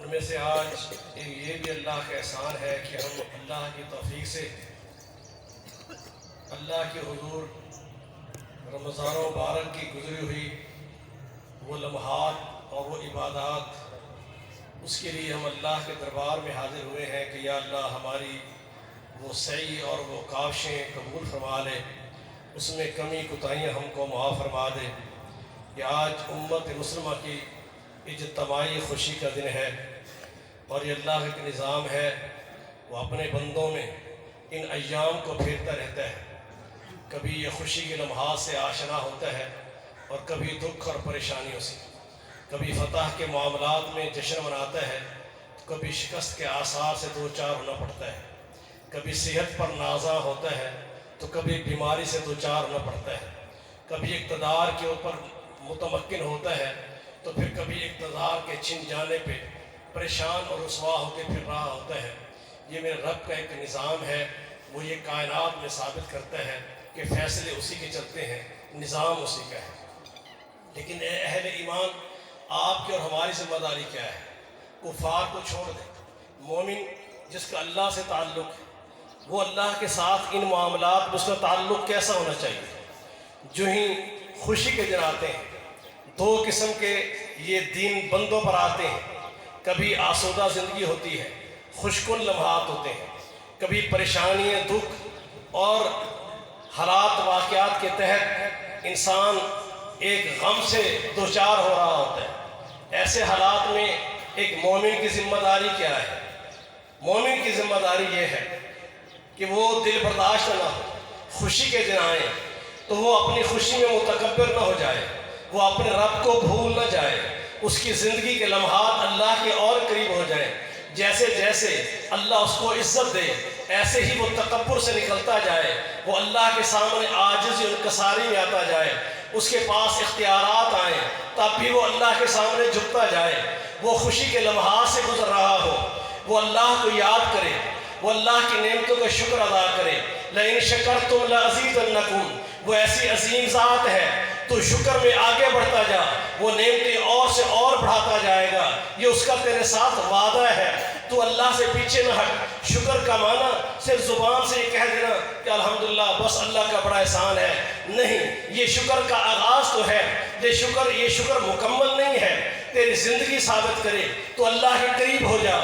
ہمیں سے آج یہ بھی اللہ کا احسان ہے کہ ہم اللہ کی توفیق سے اللہ کے حضور رمضان مبارک کی گزری ہوئی وہ لمحات اور وہ عبادات، اس کے لیے ہم اللہ کے دربار میں حاضر ہوئے ہیں کہ یا اللہ ہماری وہ سعی اور وہ کاوشیں قبول فرما لے، اس میں کمی کوتاہیاں ہم کو معاف فرما دے۔ کہ آج امت مسلمہ کی اجتماعی خوشی کا دن ہے، اور یہ اللہ کا نظام ہے، وہ اپنے بندوں میں ان ایام کو پھیرتا رہتا ہے۔ کبھی یہ خوشی کے لمحات سے آشنا ہوتا ہے اور کبھی دکھ اور پریشانیوں سے، کبھی فتح کے معاملات میں جشن مناتا ہے، کبھی شکست کے آثار سے دو چار ہونا پڑتا ہے، کبھی صحت پر نازاں ہوتا ہے تو کبھی بیماری سے دو چار ہونا پڑتا ہے، کبھی اقتدار کے اوپر متمکن ہوتا ہے تو پھر کبھی اقتدار کے چھن جانے پہ پریشان اور رسوا ہو کے پھر رہا ہوتا ہے۔ یہ میرے رب کا ایک نظام ہے، وہ یہ کائنات میں ثابت کرتا ہے کہ فیصلے اسی کے چلتے ہیں، نظام اسی کا ہے۔ لیکن اے اہل ایمان، آپ کی اور ہماری ذمہ داری کیا ہے؟ کفار کو چھوڑ دیں۔ مومن جس کا اللہ سے تعلق ہے، وہ اللہ کے ساتھ ان معاملات میں اس کا تعلق کیسا ہونا چاہیے؟ جو ہی خوشی کے دن آتے ہیں، دو قسم کے یہ دن بندوں پر آتے ہیں۔ کبھی آسودہ زندگی ہوتی ہے، خوشکن لمحات ہوتے ہیں، کبھی پریشانیاں، دکھ اور حالات واقعات کے تحت انسان ایک غم سے دوچار ہو رہا ہوتا ہے۔ ایسے حالات میں ایک مومن کی ذمہ داری کیا ہے؟ مومن کی ذمہ داری یہ ہے کہ وہ دل برداشت نہ ہو۔ خوشی کے دن آئیں تو وہ اپنی خوشی میں متکبر نہ ہو جائے، وہ اپنے رب کو بھول نہ جائے، اس کی زندگی کے لمحات اللہ کے اور قریب ہو جائیں۔ جیسے جیسے اللہ اس کو عزت دے، ایسے ہی وہ تکبر سے نکلتا جائے، وہ اللہ کے سامنے عاجزی اور انکساری میں آتا جائے، اس کے پاس اختیارات آئیں تب بھی وہ اللہ کے سامنے جھکتا جائے۔ وہ خوشی کے لمحات سے گزر رہا ہو، وہ اللہ کو یاد کرے، وہ اللہ کی نعمتوں کا شکر ادا کرے۔ لَإِن شَكَرْتُمْ لَأَزِيدَنَّكُمْ، وہ ایسی عظیم ذات ہے، تو شکر میں آگے بڑھتا جا، وہ نعمتیں اور سے اور بڑھاتا جائے گا۔ یہ اس کا تیرے ساتھ وعدہ ہے، تو اللہ سے پیچھے نہ ہٹ۔ شکر کا معنی صرف زبان سے یہ کہہ دینا کہ الحمدللہ بس اللہ کا بڑا احسان ہے، نہیں، یہ شکر کا آغاز تو ہے، یہ شکر مکمل نہیں ہے۔ تیری زندگی ثابت کرے تو اللہ کے قریب ہو جا،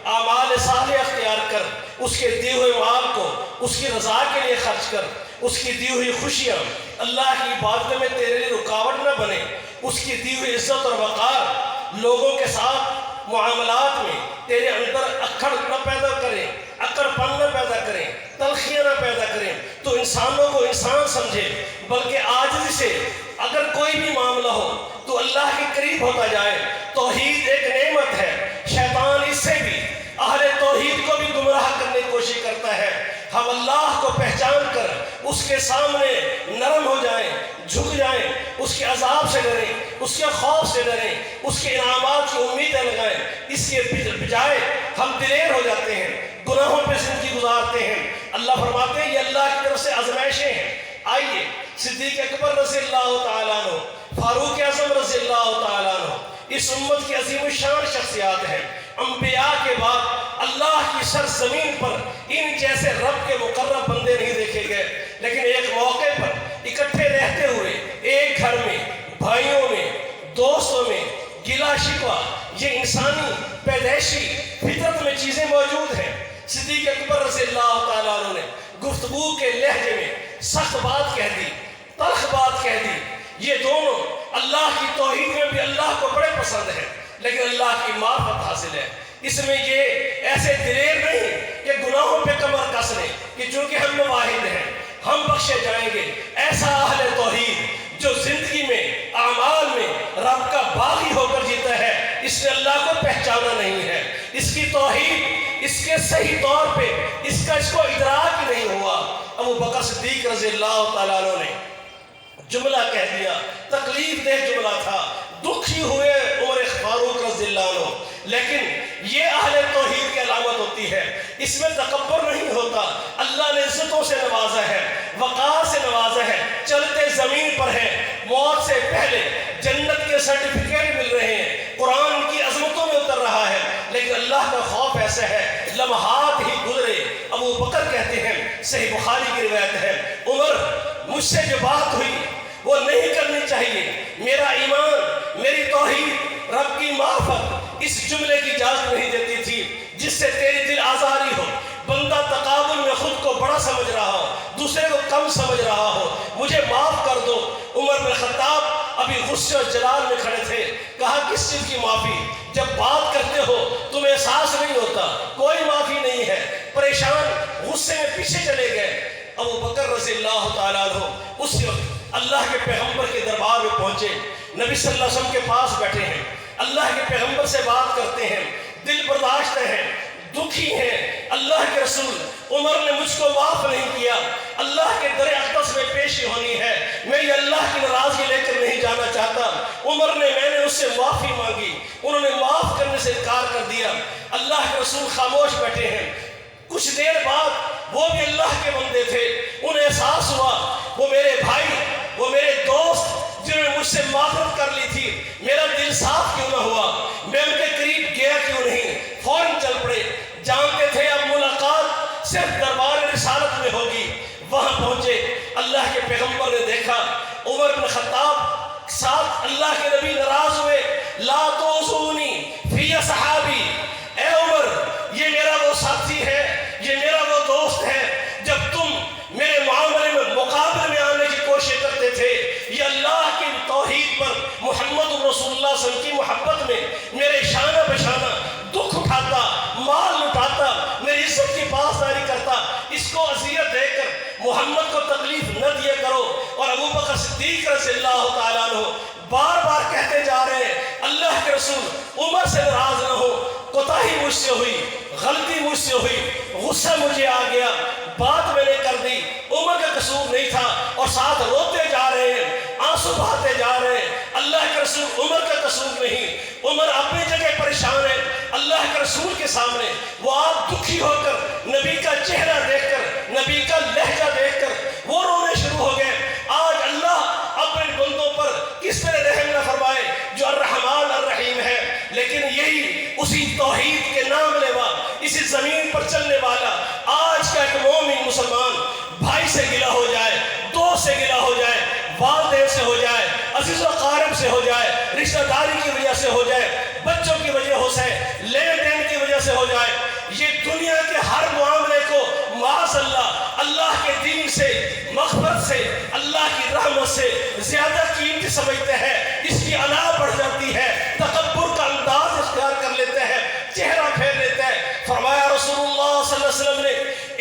اعمال صالح اختیار کر، اس کے دیے ہوئے مال کو اس کی رضا کے لیے خرچ کر، اس کی دی ہوئی خوشیاں اللہ کی عبادت میں تیرے لیے رکاوٹ نہ بنے، اس کی دی ہوئی عزت اور وقار لوگوں کے ساتھ معاملات میں تیرے اندر اکڑ نہ پیدا کریں، اکڑ پن نہ پیدا کریں، تلخیاں نہ پیدا کریں، تو انسانوں کو انسان سمجھے، بلکہ عاجزی سے اگر کوئی بھی معاملہ ہو تو اللہ کے قریب ہوتا جائے۔ توحید ایک نعمت ہے، شیطان اس سے بھی اہل توحید کو بھی گمراہ کرنے کی کوشش کرتا ہے۔ ہم اللہ کو پہچان کر اس کے سامنے نرم ہو جائیں، جھک جائیں، اس کے عذاب سے ڈریں، اس کے خوف سے ڈریں، اس کے انعامات کی امیدیں لگائیں۔ اس کے بجائے ہم دلیر ہو جاتے ہیں، گناہوں پہ زندگی گزارتے ہیں۔ اللہ فرماتے ہیں یہ اللہ کی طرف سے آزمائشیں ہیں۔ آئیے صدیق اکبر رضی اللہ تعالیٰ عنہ، فاروق اعظم رضی اللہ تعالیٰ عنہ اس امت کی عظیم الشان شخصیات ہیں۔ انبیاء کے بعد اللہ کی سرزمین پر ان جیسے رب کے مقرب بندے نہیں دیکھے گئے، لیکن ایک موقع پر اکٹھے رہتے ہوئے ایک گھر میں، بھائیوں میں، دوستوں میں گلا شکوہ، یہ انسانی پیدائشی فطرت میں چیزیں موجود ہیں۔ صدیق اکبر رضی اللہ تعالیٰ عنہ نے گفتگو کے لہجے میں سخت بات کہہ دی، تلخ بات کہہ دی۔ یہ دونوں اللہ کی توحید میں بھی اللہ کو بڑے پسند ہیں، لیکن اللہ کی معرفت حاصل ہے۔ اس میں یہ ایسے دلیر نہیں کہ گناہوں پہ کمر کس لیں کہ چونکہ ہم مواحد ہیں ہم بخشے جائیں گے۔ ایسا اہل توحید جو زندگی میں اعمال میں رب کا باغی ہو کر جیتا ہے، اس نے اللہ کو پہچانا نہیں ہے، اس کی توحید اس کے صحیح طور پہ اس کو ادراک ہی نہیں ہوا۔ ابو بکر صدیق رضی اللہ تعالیٰ عنہ نے جملہ کہہ دیا، تکلیف دہ جملہ تھا، دکھی ہوئے عمر فاروق رضی اللہ عنہ، لیکن یہ اہل توحید کی علامت ہوتی ہے۔ اس میں تکبر نہیں ہوتا، اللہ نے عزتوں سے نوازا ہے، وقار سے نوازا ہے، چلتے زمین پر ہے، موت سے پہلے جنت کے سرٹیفکیٹ مل رہے ہیں، قرآن کی عظمتوں میں اتر رہا ہے، لیکن ایسا ہے لمحات ہی گزرے. ابو بکر کہتے ہیں, صحیح بخاری کی روایت ہے, عمر مجھ سے جو بات ہوئی وہ نہیں کرنی چاہیے. میرا ایمان, میری توحید, رب کی معرفت اس جملے کی اجازت نہیں دیتی تھی جس سے تیری دل آزاری ہو, بندہ تقابل میں خود کو بڑا سمجھ رہا ہو, دوسرے کو کم سمجھ رہا ہو, مجھے معاف کر دو. عمر بن خطاب ابھی غصے اور جلال میں کھڑے تھے. کہا کس چیز کی معافی؟ جب بات کرتے ہو تمہیں احساس نہیں ہوتا, کوئی معافی نہیں ہے. پریشان غصے میں پیچھے چلے گئے. ابو بکر رضی اللہ تعالیٰ عنہ اس وقت اللہ کے پیغمبر کے دربار میں پہنچے, نبی صلی اللہ علیہ وسلم کے پاس بیٹھے ہیں, اللہ کے پیغمبر سے بات کرتے ہیں, دل برداشت ہیں, دکھی ہیں. اللہ کے رسول, عمر نے مجھ کو معاف نہیں کیا, اللہ کے در اقدس میں پیشی ہونی ہے, میں یہ اللہ کی ناراضگی لے کر نہیں جانا چاہتا. عمر نے, میں نے اس سے معافی مانگی, انہوں نے معاف کرنے سے انکار کر دیا. اللہ کے رسول خاموش بیٹھے ہیں. کچھ دیر بعد وہ بھی اللہ کے بندے تھے, انہیں احساس ہوا وہ میرے بھائی, وہ میرے دوست جنہوں نے مجھ سے معافت کر لی تھی, میرا دل صاف کیوں نہ ہوا, میں ان کے قریب گیا کیوں نہیں. فوراً چل پڑے, جانتے تھے اب ملاقات صرف دربار رسالت میں ہوگی. وہاں پہنچے, اللہ کے پیغمبر نے دیکھا عمر بن خطاب ساتھ, اللہ کے نبی ناراض ہوئے. لا توصونی فی صحابی, اے عمر یہ میرا وہ ساتھی ہے, یہ میرا وہ دوست ہے, جب تم میرے معاملے میں مقابلے میں آنے کی کوشش کرتے تھے, یہ اللہ کی توحید پر محمد رسول اللہ صلی اللہ علیہ وسلم کی محبت میں میرے شانہ بشانہ دکھ اٹھاتا, مال لٹاتا, میری عزت کی پاسداری کرتا. اس کو اذیت دے کر محمد کو تکلیف نہ دیا کرو. اور ابو بکر صدیق رضی اللہ تعالیٰ عنہ بار بار کہتے جا رہے ہیں, اللہ کے رسول عمر سے ناراض نہ ہو, کوتاہی مجھ سے ہوئی, غلطی مجھ سے ہوئی, غصہ مجھے آ گیا, بات میں نے کر دی, عمر کا قصور نہیں تھا. اور ساتھ روتے جا رہے ہیں, آنسو بہاتے جا رہے ہیں. اللہ کے رسول عمر کا قصور نہیں, عمر اپنی جگہ پریشان ہے. اللہ کے رسول کے سامنے وہ آپ دکھی ہو کر نبی کا چہرہ دیکھ کر, نبی کا لہجہ دیکھ کر وہ رونے شروع ہو گئے. آج اللہ اپنے بندوں پر کس طرح رحم نہ فرمائے جو الرحمن الرحیم ہے, لیکن یہی اسی توحید کے نام لیوا, اسی زمین پر چلنے والا آج کا ایک مومن مسلمان بھائی سے گلا ہو جائے, دوست سے گلا ہو جائے, والدین سے ہو جائے, عزیز و قارب سے ہو جائے, رشتہ داری کی وجہ سے ہو جائے, بچوں کی وجہ سے, لین دین کی وجہ سے ہو جائے, یہ دنیا کے ہر معاملے کو معاذ اللہ کے دین سے, مغفرت سے, اللہ کی رحمت سے زیادہ قیمتی سمجھتے ہیں. اس کی انا بڑھ جاتی ہے, تکبر کا انداز اختیار کر لیتے ہیں, چہرہ پھیر لیتے ہیں. فرمایا رسول اللہ صلی اللہ علیہ وسلم نے,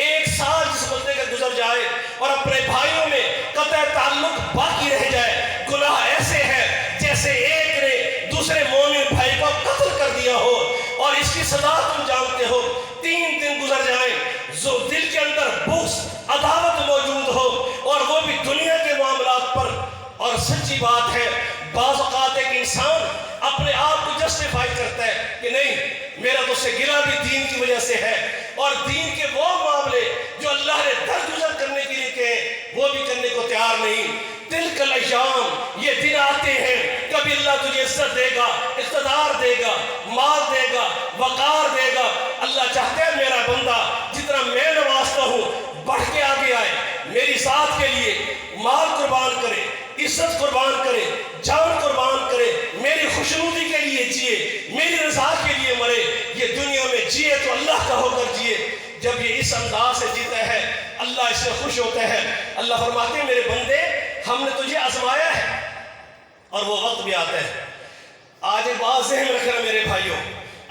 ایک سال جس بندے کا گزر جائے اور اپنے بھائیوں میں قطع تعلق باقی رہ جائے, گناہ ایسے ہے جیسے ایک نے دوسرے مومن بھائی کو قتل کر دیا ہو. اور اس کی سزا تم جانتے ہو, 3 دن گزر جائیں جو دل کے اندر بغض, عداوت موجود ہو, اور وہ بھی دنیا کے معاملات پر. اور سچی بات ہے, بعض اوقات ایک انسان اپنے آپ کو جسٹیفائی کرتا ہے کہ نہیں, میرا تو سے گرا بھی دین کی وجہ سے ہے, اور دین کے وہ معاملے جو اللہ نے درگزر کرنے کے لیے کہے وہ بھی کرنے کو تیار نہیں. تلک الایام, یہ دن آتے ہیں, کبھی اللہ تجھے عزت دے گا, اقتدار دے گا, مال دے گا, وقار دے گا. اللہ چاہتا ہے میرا بندہ جتنا میں نوازتا ہوں بڑھ کے آگے آئے, میری ذات کے لیے مال قربان کرے, عزت قربان کرے, جان قربان کرے, میری خوشنودی کے لیے جیے, میری رضا کے لیے مرے. یہ دنیا میں جیے تو اللہ کا ہو کر جیے. جب یہ اس انداز سے جیتا ہے اللہ اس سے خوش ہوتا ہے. اللہ فرماتے ہیں میرے بندے ہم نے تجھے آزمایا ہے, اور وہ وقت بھی آتا ہے. آج ایک بات ذہن رکھنا میرے بھائیوں,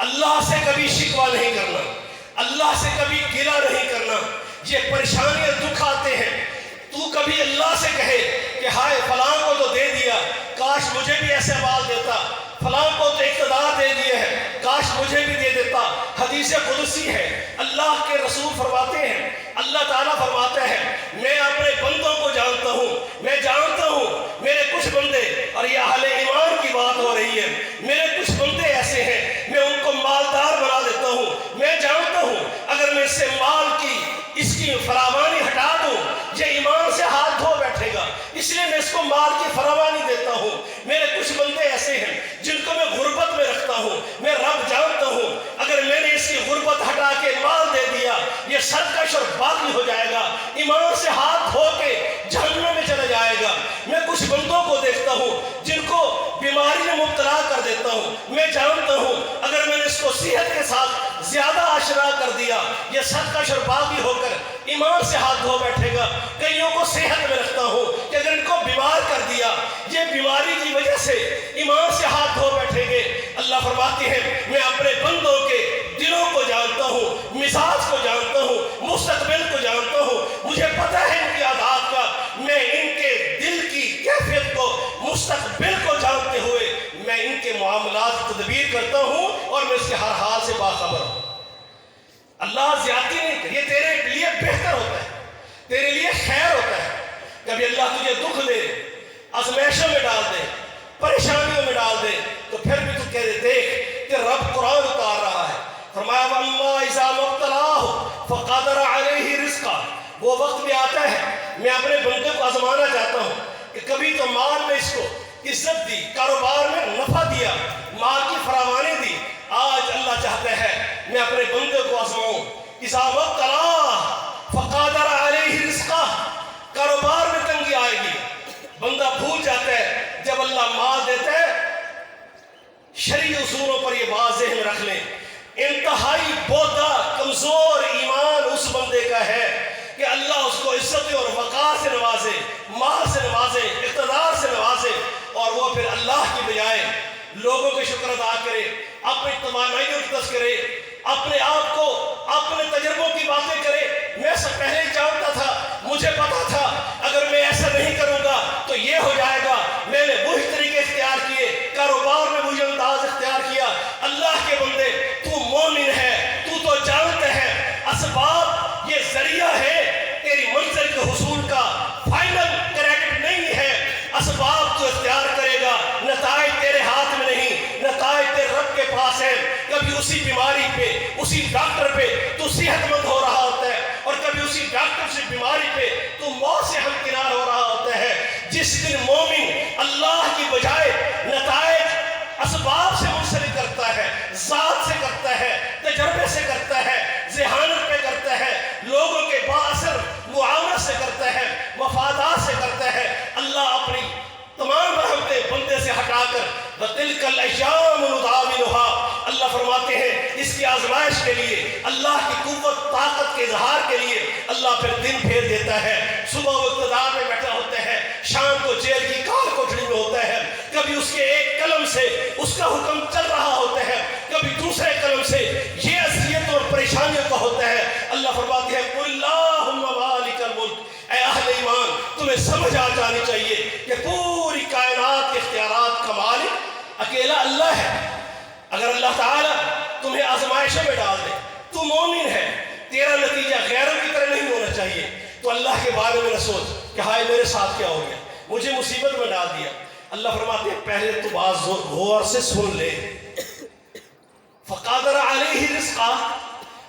اللہ سے کبھی شکوہ نہیں کرنا, اللہ سے کبھی گلہ نہیں کرنا. یہ پریشانیاں دکھ آتے ہیں, تو کبھی اللہ سے کہے کہ ہائے فلاں کو تو دے دیا, کاش مجھے بھی ایسے مال دیتا, فلاں کو تو اقتدار دے دیے ہے, کاش مجھے بھی دے دیتا. حدیث قدسی ہے, اللہ کے رسول فرماتے ہیں, اللہ تعالیٰ فرماتا ہے میں اپنے بندوں کو جانتا ہوں, میں جانتا ہوں میرے کچھ بندے, اور یہ اہل ایمان کی بات ہو رہی ہے, میرے کچھ بندے ایسے ہیں میں ان کو مالدار بنا دیتا ہوں. میں جانتا ہوں اگر میں اس سے مال کی اس کی فراوانی ہٹا دوں یہ ایمان سے ہاتھ دھو بیٹھے گا, اس لیے میں اس کو مال کی فراوانی دیتا ہوں. میرے کچھ بندے ایسے ہیں جن کو میں غربت میں رکھتا ہوں, میں رب جانتا ہوں اگر میں نے اس کی غربت میں جانتا ہوں اگر میں نے اس کو صحت کے ساتھ زیادہ آشنا کر دیا یہ صدقہ شرباگی ہو کر ایمان سے ہاتھ دھو بیٹھے گا۔ کئیوں کو صحت میں رکھتا ہوں کہ اگر ان کو بیمار کر دیا یہ بیماری کی وجہ سے ایمان سے ہاتھ دھو بیٹھیں گے۔ اللہ فرماتے ہیں میں اپنے بندوں کے دلوں کو جانتا ہوں، مزاج کو جانتا ہوں، مستقبل کو جانتا ہوں، مجھے پتہ ہے ان کی عادات کا۔ میں ان کے دل کی کیفیت کو مستقبل کو جانتے ہوئے میں ان کے معاملات تدبیر کرتا ہوں اور میں اس کے ہر حال سے باخبر ہوں۔ اللہ زیادتی نہیں کرے، یہ تیرے لیے بہتر ہوتا ہے، تیرے لیے خیر ہوتا ہے۔ کبھی اللہ تجھے دکھ دے، آزمائشوں میں ڈال دے، پریشانیوں میں ڈال دے تو پھر بھی تو کہہ دے دیکھ کہ رب قرآن اتار رہا ہے۔ فرمایا وَأَمَّا إِذَا مَا ابْتَلَاهُ فَقَدَرَ عَلَيْهِ رِزْقَهُ، وہ وقت بھی آتا ہے میں اپنے بندے کو آزمانا چاہتا ہوں کہ کبھی تو مال میں اس کو عزت دی، کاروبار میں نفع دیا، مال کی فراوانی دی۔ آج اللہ چاہتا ہے میں اپنے بندے کو آزماؤں۔ إِذَا مَا ابْتَلَاهُ فَقَدَرَ عَلَيْهِ رِزْقَهُ، کاروبار میں تنگی آئے گی، بندہ بھول جاتا ہے جب اللہ مال دیتا ہے۔ شرعی اصولوں پر یہ بات ذہن میں رکھ لیں، انتہائی بودا کمزور ایمان اس بندے کا ہے کہ اللہ اس کو عزت اور وقار سے نوازے، مال سے نوازے، اقتدار سے نوازے اور وہ پھر اللہ کی بجائے لوگوں کے شکر ادا کرے، اپنی توانائیوں کی تذکرے، اپنے آپ کو اپنے تجربوں کی باتیں کرے۔ میں سے پہلے جانتا تھا، مجھے پتا تھا اگر میں ایسا نہیں کروں گا تو یہ ہو جائے گا، میں نے وہی طریقے اختیار کیے، کاروبار میں وہی انداز اختیار کیا۔ اللہ کے بندے تو مومن ہے، تو جانتا ہے اسباب یہ ذریعہ ہے تیری منزل کے حصول کا، فائنل کریکٹ نہیں ہے۔ اسباب تو اختیار کرے گا، نتائج تیرے ہاتھ میں نہیں، نتائج تیرے رب کے پاس ہے۔ کبھی اسی بیماری پہ، اسی ڈاکٹر پہ تو صحت مند ہو رہا ہوتا ہے اور کبھی اسی ڈاکٹر سے بیماری پہ تو موت سے ہمکنار ہو رہا ہوتا ہے۔ جس دن مومن اللہ کی بجائے نتائج اسباب سے منسلک کرتا ہے، ذات سے کرتا ہے، تجربے سے کرتا ہے، ذہانت پہ کرتا ہے، لوگوں کے بااثر معاونت سے کرتا ہے، مفادات سے کرتا ہے، اللہ اپنی تمام رحمتیں بندے سے ہٹا کر وَتِلْكَ الْأَيَّامُ نُدَاوِلُهَا، اللہ فرماتے ہیں اس کی آزمائش کے لیے، اللہ کی قوت طاقت کے اظہار کے لیے اللہ پھر دن پھیر دیتا ہے۔ صبح وہ اقتدار میں بیٹھا ہوتا ہے، شام کو جیل کی کار کوٹڑی میں ہوتا ہے، کبھی اس کے ایک قلم سے اس کا حکم چل رہا ہوتا ہے، کبھی دوسرے قلم سے یہ اذیت اور پریشانیوں کا ہوتا ہے۔ اللہ فرماتے ہیں قُلِ اللَّهُمَّ مَالِكَ الْمُلْكِ، اے اہل ایمان تمہیں سمجھ آ جانی چاہیے کہ پوری کائنات کے اختیارات کا مالک اکیلا اللہ ہے۔ اگر اللہ تعالیٰ تمہیں آزمائشوں میں ڈال دے، تو مومن ہے، تیرا نتیجہ غیروں کی طرح نہیں ہونا چاہیے، تو اللہ کے بارے میں نہ سوچ کہ ہائے میرے ساتھ کیا ہو گیا، مجھے مصیبت میں ڈال دیا۔ اللہ فرماتے ہیں پہلے تو بات غور سے سن لے۔ فقادر علیہ رزقہ،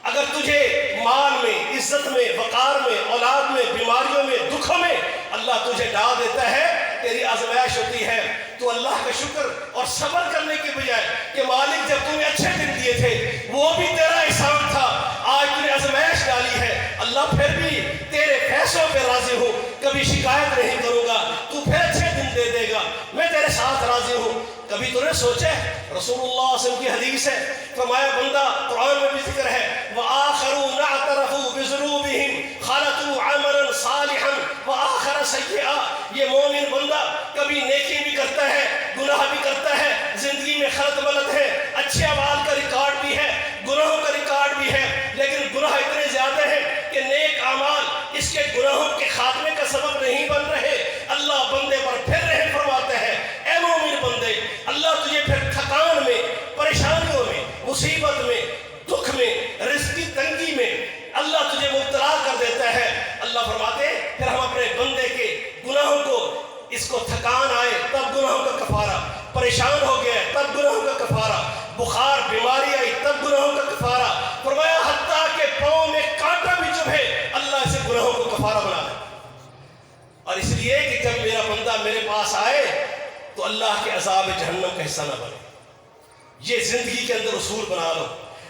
اگر تجھے مال میں، عزت میں، وقار میں، اولاد میں، بیماریوں میں، دکھوں میں اللہ تجھے ڈال دیتا ہے، تیری آزمائش ہوتی ہے، تو اللہ کا شکر اور صبر کرنے کی بجائے کہ مالک جب تمہیں اچھے دن دیے تھے وہ بھی تیرا احسان تھا، آج تمہیں آزمائش ڈالی ہے، اللہ پھر بھی تیرے فیصلوں پہ راضی ہوں، کبھی شکایت نہیں کروں گا، تو پھر اچھے دن دے دے گا، میں تیرے ساتھ راضی ہوں۔ کبھی تو نے سوچے رسول اللہ صلی اللہ علیہ وسلم کی حدیث ہے، فرمایا بندہ قرآن میں بھی ذکر ہے وَآخَرُونَ اعْتَرَفُوا بِذُنُوبِهِمْ خَلَطُوا عَمَلًا صَالِحًا وَآخَرَ سَيِّئًا، یہ مومن بندہ کبھی نیکی بھی کرتا ہے، گناہ بھی کرتا ہے، زندگی میں خلط ملط ہے، اچھے اعمال کا ریکارڈ بھی ہے، گناہوں کا ریکارڈ بھی ہے، لیکن گناہ اتنے زیادہ ہیں کہ نیک اعمال اس کے گناہوں کے خاتمے کا سبب نہیں بن رہے۔ اللہ بندے پر پھر رحم فرماتا ہے، اے مومن بندے اللہ تجھے پھر تھکان میں، پریشانیوں میں، مصیبت میں، دکھ میں، رزق کی تنگی میں اللہ تجھے مبتلا کر دیتا ہے۔ اللہ فرماتے ہیں پھر ہم اپنے بندے کے گناہوں کو، اس کو تھکان آئے تب گناہوں کا کفارہ، پریشان ہو گیا تب گناہوں کا کفارہ، بخار بیماری آئی تب گناہوں کا کفارہ، فرمایا حتیٰ کہ پاؤں میں کانٹا بھی چبھے اللہ اسے گناہوں کو کفارہ بنا دے۔ اور اس لیے کہ جب میرا بندہ میرے پاس آئے تو اللہ کے عذاب جہنم کا حصہ نہ بنے۔ یہ زندگی کے اندر اصول بنا لو،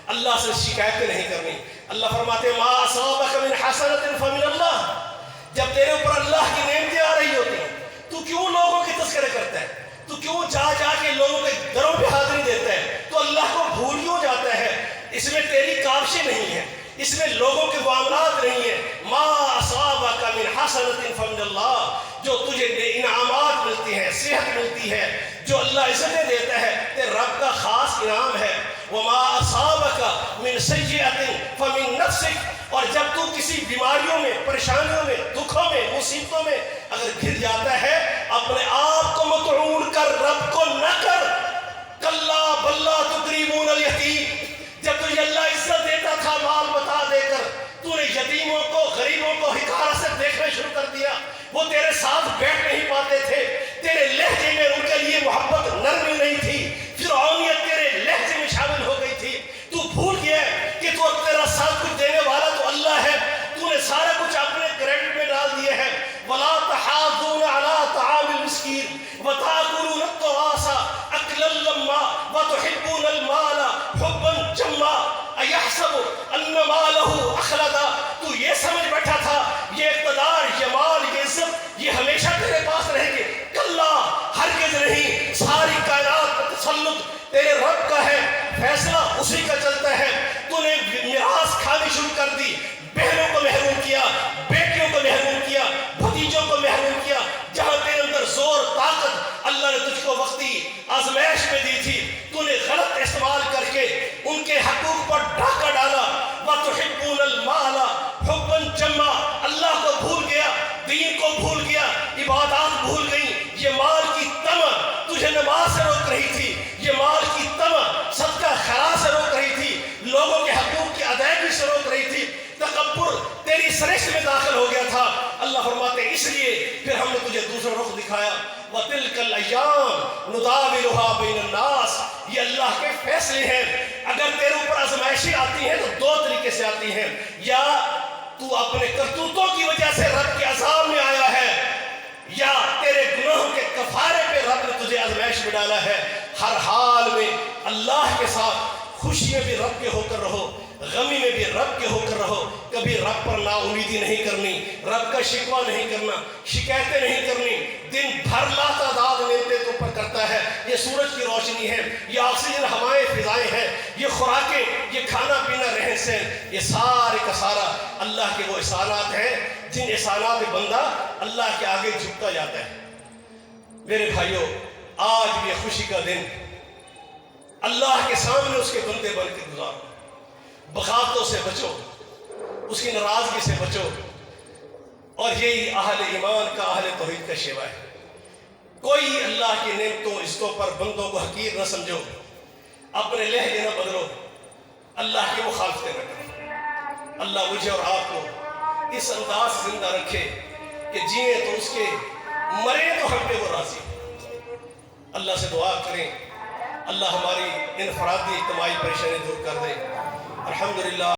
اللہ سے شکایتیں نہیں کرنی۔ اللہ فرماتے ہیں ما اصابک من حسنۃ فمن اللہ، جب تیرے اوپر اللہ کی نعمتیں آ رہی ہوتی ہیں تو کیوں لوگوں کے تذکرے کرتا ہے؟ تو کیوں جا جا کے لوگوں کے گھروں پہ حاضری دیتا ہے؟ اس میں تیری کاوشیں نہیں ہیں، اس میں لوگوں کے معاملات نہیں ہیں۔ ما اصابک من حسنۃ فمن اللہ، جو تجھے انعامات ملتی ہیں، صحت ملتی ہے، جو اللہ عزتیں دیتا ہے، تیرے رب کا خاص انعام ہے۔ وما اصابک من سیئۃ فمن نفسک، اور جب تو کسی بیماریوں میں، پریشانیوں میں، دکھوں میں، مصیبتوں میں اگر گر جاتا ہے، اپنے آپ کو مطعون کر، رب کو نہ کر۔ کلا بل لا تکرمون الیتیم، جب تجھے اللہ عزت دیتا تھا مال بتا دے کر، تو نے یتیموں کو، غریبوں کو حقارت سے دیکھنا شروع کر دیا۔ وہ تیرے ساتھ بیٹھ نہیں پاتے تھے، تیرے لہجے میں ان کے لیے محبت نرمی نہیں تھی، فرعونیت تیرے لہجے میں شامل ہو گئی تھی۔ تو بھول گیا کہ تو تیرا ساتھ کچھ دینے والا تو اللہ ہے، تو نے سارا کچھ اپنے کریڈٹ میں ڈال دیا ہے۔ ولا تحاضون علی طعام المسکین وتأکلون التراث اکلا لما وتحبون المال حبا جما ایحسب ان مالہ اخلدا، تو یہ سمجھ بیٹھا تھا یہ اقتدار، یہ مال، یہ عزت، یہ ہمیشہ تیرے پاس رہے گی۔ کلا، ہرگز نہیں، ساری کائنات کا تسلط تیرے رب کا ہے، فیصلہ اسی کا چلتا ہے۔ تو نے میراث کھانی شروع کر دی، بہنوں کو محروم کیا، بیٹیوں کو محروم کیا، بھتیجوں کو محروم کیا۔ جہاں تیرے اندر زور، طاقت اللہ نے تجھ کو وقتی آزمائش میں دی تھی، تو نے غلط استعمال کر کے ان کے حقوق پر ڈاکہ ڈالا۔ وَتُحِبُّونَ الْمَالَ حُبًّا جَمًّا، اللہ کو بھول گیا، دین کو بھول گیا، عبادات بھول گئی۔ یہ مال کی طمع تجھے نماز سے روک رہی تھی، یہ مال کی طمع صدقہ خیرات سے روک رہی تھی، لوگوں کے حقوق کی ادائیگی سے روک رہی تھی۔ تکبر تیری سرشت میں داخل ہو گیا تھا۔ اللہ فرماتے ہیں اس لیے پھر ہم نے تجھے دوسرا رخ دکھایا۔ وَتِلْكَ الْأَيَّامُ نُدَاوِلُهَا بَيْنَ النَّاسِ، یہ اللہ کے فیصلے ہیں۔ اگر تیرے اوپر آزمائشیں آتی ہیں تو دو طریقے سے آتی ہیں، یا تو اپنے کرتوتوں کی وجہ سے رب کے عذاب میں آیا ہے، یا تیرے گناہوں کے کفارے پہ رب نے تجھے آزمائش میں ڈالا ہے۔ ہر حال میں اللہ کے ساتھ، خوشی میں بھی رب کے ہو کر رہو، غمی میں بھی رب کے ہو کر رہو۔ کبھی رب پر نا امیدی نہیں کرنی، رب کا شکوہ نہیں کرنا، شکایتیں نہیں کرنی۔ دن بھر لا تعداد نعمتیں تو پر کرتا ہے، یہ سورج کی روشنی ہے، یہ آکسیجن ہوائیں فضائیں ہیں، یہ خوراکیں، یہ کھانا پینا، رہن سہن، یہ سارے کا سارا اللہ کے وہ احسانات ہیں جن احسانات میں بندہ اللہ کے آگے جھکتا جاتا ہے۔ میرے بھائیوں، آج بھی یہ خوشی کا دن، اللہ کے سامنے اس کے بندے بن کے گزارو، بغاوتوں سے بچو، اس کی ناراضگی سے بچو، اور یہی اہل ایمان کا، اہل توحید کا شیوا ہے۔ کوئی اللہ کی نعمتوں، عزتوں پر بندوں کو حقیر نہ سمجھو، اپنے لہجے نہ بدلو، اللہ کی مخالفتیں نہ کرو۔ اللہ مجھے اور آپ کو اس انداز سے زندہ رکھے کہ جیئیں تو اس کے، مرے تو ہم پہ وہ راضی۔ اللہ سے دعا کریں اللہ ہماری انفرادی اجتماعی پریشانی دور کر دے۔ الحمدللہ۔